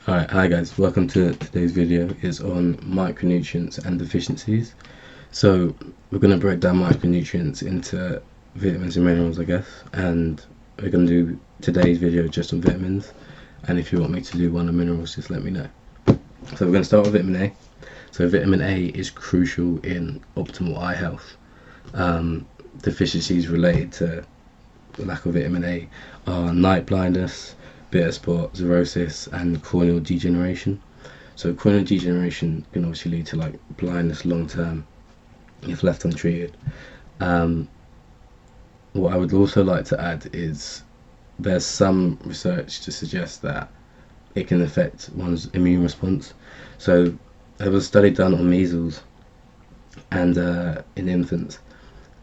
Alright, hi guys, welcome to today's video. It's on micronutrients and deficiencies. So we're going to break down micronutrients into vitamins and minerals, I guess, and we're going to do today's video just on vitamins, and if you want me to do one on minerals, just let me know. So we're going to start with vitamin A. So vitamin A is crucial in optimal eye health. Deficiencies related to lack of vitamin A are night blindness, bitter spot, xerosis, and corneal degeneration. So corneal degeneration can obviously lead to like blindness long term if left untreated. What I would also like to add is there's some research to suggest that it can affect one's immune response. So there was a study done on measles and in infants,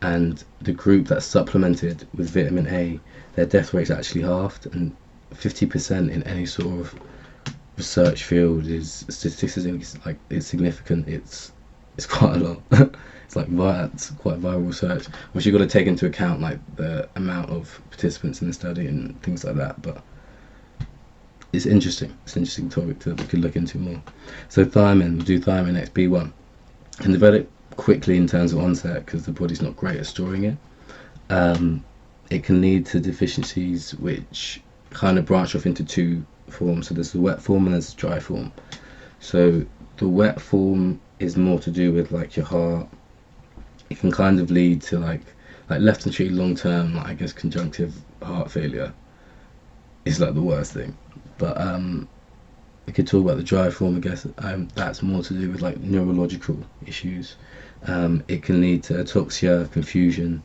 and the group that supplemented with vitamin A, their death rate's actually halved, and 50% in any sort of research field is statistically like it's significant. It's quite a lot. It's quite viral research, which you've got to take into account like the amount of participants in the study and things like that. But it's interesting. It's an interesting topic that we could look into more. So thiamine, we'll do thiamine XB1. Can develop quickly in terms of onset because the body's not great at storing it. It can lead to deficiencies which kind of branch off into two forms. So there's the wet form and there's the dry form. So the wet form is more to do with like your heart. It can kind of lead to like left untreated long term, like I guess conjunctive heart failure is like the worst thing. But we could talk about the dry form, I guess. That's more to do with like neurological issues. It can lead to ataxia, confusion,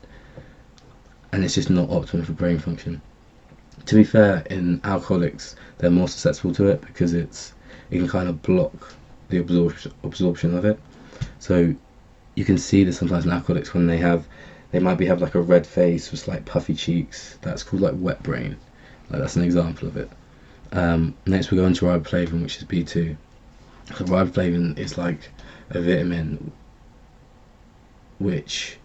and it's just not optimal for brain function. To be fair, in alcoholics, they're more susceptible to it because it can kind of block the absorption of it. So you can see this sometimes in alcoholics when they might have like a red face with like puffy cheeks. That's called like wet brain. Like that's an example of it. Next we go into riboflavin, which is B2. So riboflavin is like a vitamin which,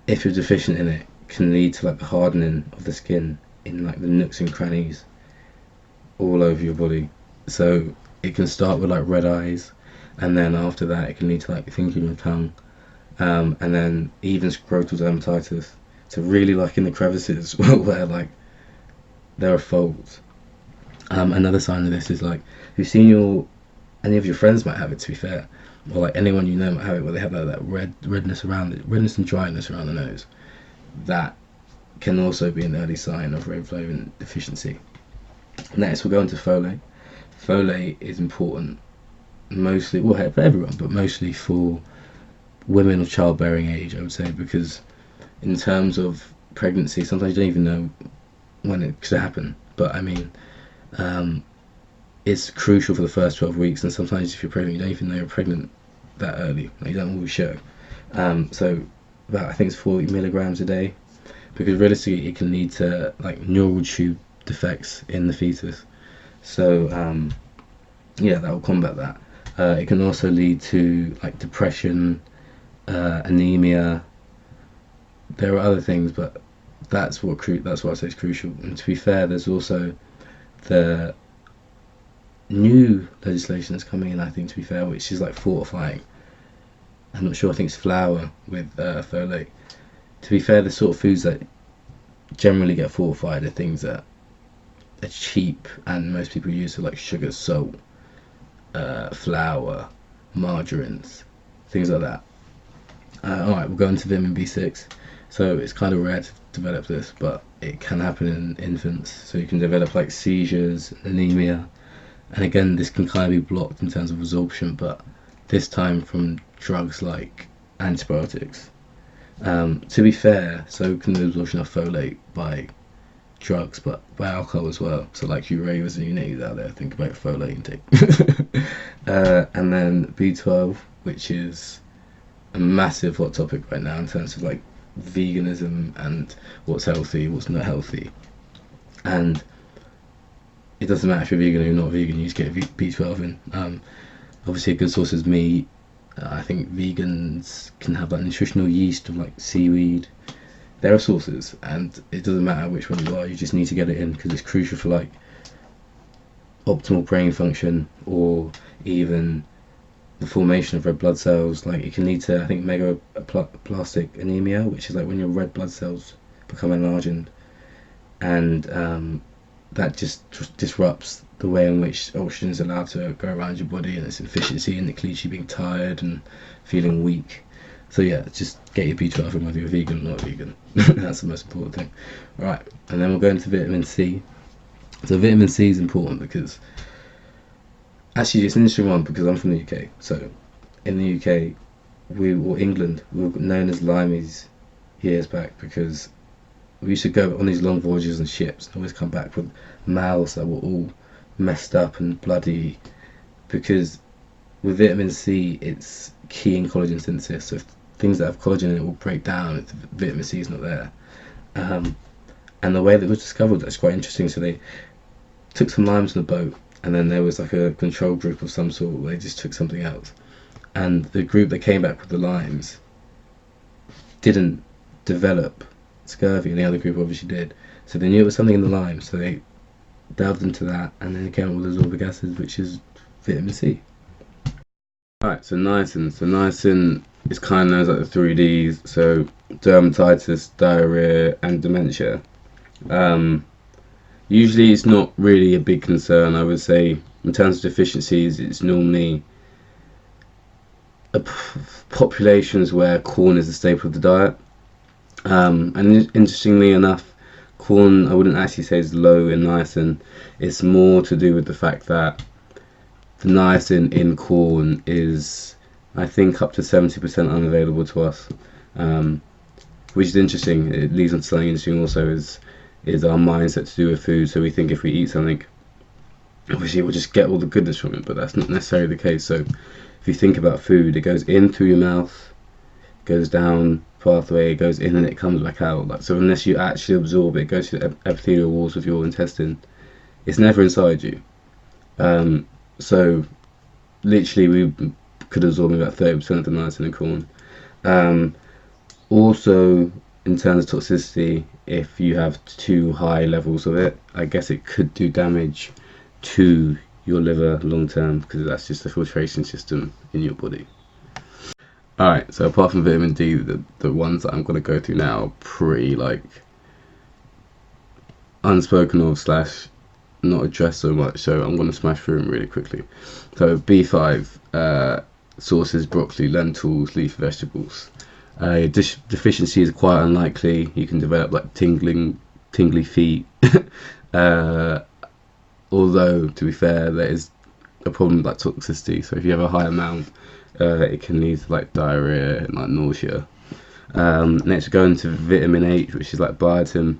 if you're deficient in it, can lead to like the hardening of the skin in like the nooks and crannies all over your body. So it can start with like red eyes, and then after that it can lead to like thinking your tongue, and then even scrotal dermatitis. So really like in the crevices where like there are folds. Another sign of this is like you've seen any of your friends might have it, to be fair, or like anyone you know might have it, where they have that redness around it, redness and dryness around the nose. That can also be an early sign of riboflavin deficiency. Next we'll go into folate. Folate is important mostly, well, for everyone, but mostly for women of childbearing age, I would say, because in terms of pregnancy, sometimes you don't even know when it could happen. But I mean, it's crucial for the first 12 weeks, and sometimes if you're pregnant, you don't even know you're pregnant that early. Like, you don't always show. So about, I think it's 40 milligrams a day, because realistically it can lead to like neural tube defects in the fetus. So yeah, that will combat that. It can also lead to like depression, anemia. There are other things, but that's what I say is crucial. And to be fair, there's also the new legislation that's coming in, I think, to be fair, which is like fortifying. I'm not sure, I think it's flour with folate. To be fair, the sort of foods that generally get fortified are things that are cheap and most people use, so like sugar, salt, flour, margarines, things like that. Alright, we'll go into vitamin B6. So it's kind of rare to develop this, but it can happen in infants. So you can develop like seizures, anemia, and again this can kind of be blocked in terms of absorption, but this time from drugs like antibiotics. To be fair, so can the absorption of folate by drugs, but by alcohol as well. So like you ravers and you niggas out there, think about folate intake. And then B12, which is a massive hot topic right now in terms of like veganism and what's healthy, what's not healthy. And it doesn't matter if you're vegan or you're not vegan, you just get B12 in. Obviously a good source is meat. I think vegans can have that nutritional yeast of like seaweed. There are sources, and it doesn't matter which one you are, you just need to get it in because it's crucial for like optimal brain function, or even the formation of red blood cells. Like it can lead to, I think, megaplastic anemia, which is like when your red blood cells become enlarged, and that just disrupts the way in which oxygen is allowed to go around your body and its efficiency, and it leaves you being tired and feeling weak. So yeah, just get your B12 in whether you're vegan or not vegan. That's the most important thing. All right, and then we'll go into vitamin C. So vitamin C is important because actually it's an interesting one because I'm from the UK. So in the UK, or England, we were known as limeys years back because we used to go on these long voyages on ships and always come back with mouths that were all messed up and bloody, because with vitamin C it's key in collagen synthesis. So if things that have collagen in it will break down if vitamin C is not there. And the way that it was discovered, that's quite interesting. So they took some limes on the boat, and then there was like a control group of some sort where they just took something else, and the group that came back with the limes didn't develop scurvy, and the other group obviously did. So they knew it was something in the lime, so they delved into that, and then came up with ascorbic acid, which is vitamin C. Alright, so niacin. So niacin is kind of known as like the 3Ds, so dermatitis, diarrhea, and dementia. Usually it's not really a big concern, I would say. In terms of deficiencies, it's normally populations where corn is the staple of the diet. And interestingly enough, corn I wouldn't actually say is low in niacin. It's more to do with the fact that the niacin in corn is, I think, up to 70% unavailable to us, which is interesting. It leads on to something interesting also, is our mindset to do with food. So we think if we eat something, obviously we'll just get all the goodness from it, but that's not necessarily the case. So if you think about food, it goes in through your mouth, goes down pathway, it goes in and it comes back out. Like, so unless you actually absorb it, it goes to the epithelial walls of your intestine. It's never inside you. So literally we could absorb about 30% of the niacin in corn. Also, in terms of toxicity, if you have too high levels of it, I guess it could do damage to your liver long term, because that's just the filtration system in your body. Alright, so apart from vitamin D, the ones that I'm going to go through now are pretty like unspoken of slash not addressed so much, so I'm going to smash through them really quickly. So B5, sources broccoli, lentils, leafy vegetables. Deficiency is quite unlikely. You can develop like tingly feet. Although, to be fair, there is a problem with like toxicity. So if you have a high amount, it can lead to like diarrhea and like nausea. Next, we go into vitamin H, which is like biotin.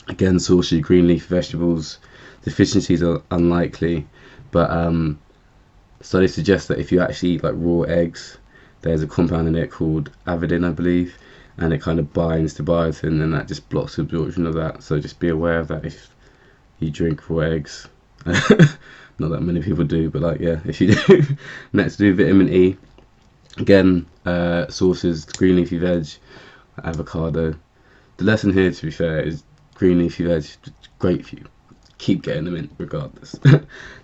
Again, sources green leafy vegetables. Deficiencies are unlikely, but studies suggest that if you actually eat like raw eggs, there's a compound in it called avidin, I believe, and it kind of binds to biotin, and that just blocks the absorption of that. So just be aware of that if you drink raw eggs. Not that many people do, but like, yeah, if you do. Next, do vitamin E. Again, sources green leafy veg, avocado. The lesson here, to be fair, is green leafy veg, great for you. Keep getting them in regardless.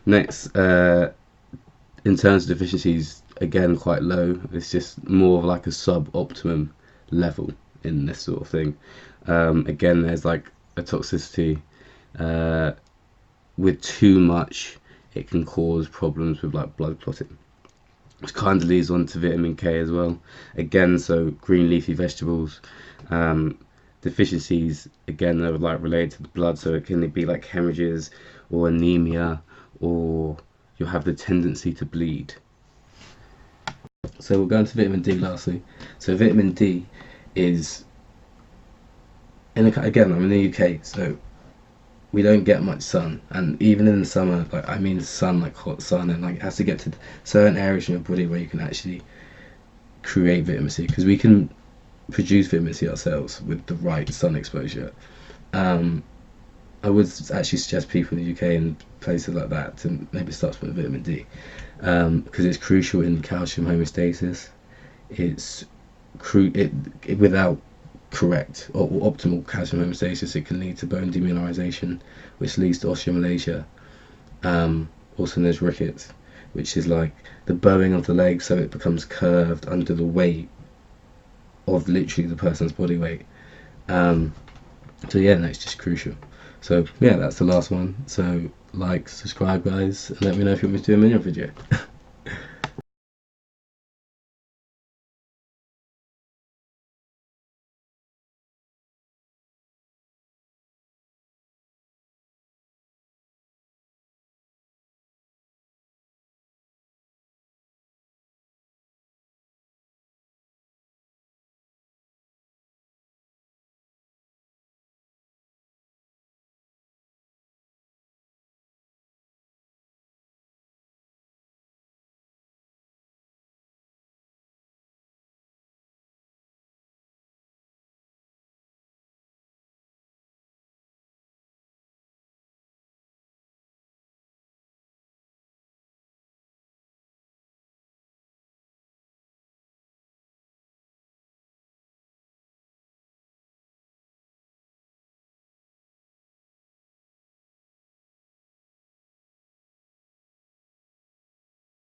Next, in terms of deficiencies, again quite low. It's just more of like a sub-optimum level in this sort of thing. Again, there's like a toxicity. With too much, it can cause problems with like blood clotting, which kind of leads on to vitamin K as well. Again, so green leafy vegetables. Deficiencies, again, they're like related to the blood, so it can be like hemorrhages or anemia, or you'll have the tendency to bleed. So we'll go into vitamin D lastly. So vitamin D is, again, I'm in the UK, so we don't get much sun, and even in the summer, like I mean sun, like hot sun, and like it has to get to certain areas in your body where you can actually create vitamin C, because we can produce vitamin C ourselves with the right sun exposure. I would actually suggest people in the UK and places like that to maybe start with vitamin D, because it's crucial in calcium homeostasis. It's without correct or optimal calcium homeostasis, it can lead to bone demineralization, which leads to osteomalacia. Also known as rickets, which is like the bowing of the leg so it becomes curved under the weight of literally the person's body weight. So yeah, that's just crucial. So yeah, that's the last one. So like, subscribe guys, and let me know if you want me to do a minion video.